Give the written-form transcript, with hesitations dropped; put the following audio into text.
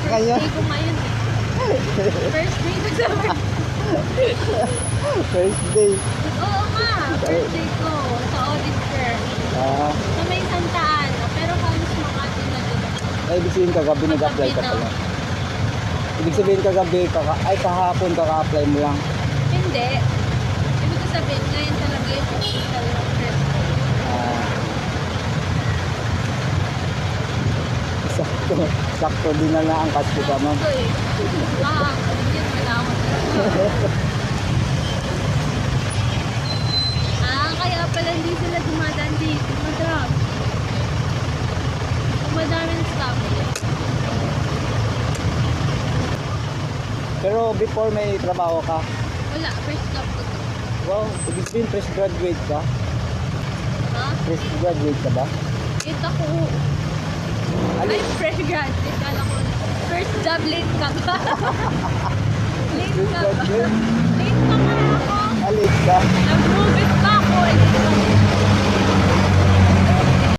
ngayon. First day ko ngayon eh. First day ko sa First day. Oo nga, first day ko sa audit firm. Ah, So may santaan, pero halos Makati na din. ibig sabihin kagabi nag-apply ka pala. Ibig sabihin kagabi, kahapon kaka-apply mo lang. Hindi. Ibig ko sabihin, ngayon talaga yung official first day. Ah. Sakto. Sakto din na ang kasi ka, ma'am. Ito eh. Hindi wala ako. Kaya pala hindi sila dumadaan dito. Madam. Madaming stop. Pero before may trabaho ka, Wala, first stop ko to. wow, ibig sabihin fresh graduate ka? Ha? Fresh graduate ka ba? Ito ko. Ano? Ay, fresh graduate. Kala ko, first job late ka ba? Late Fresh ka ba? graduate? Late pa nga ako. Alit ka? Nag-move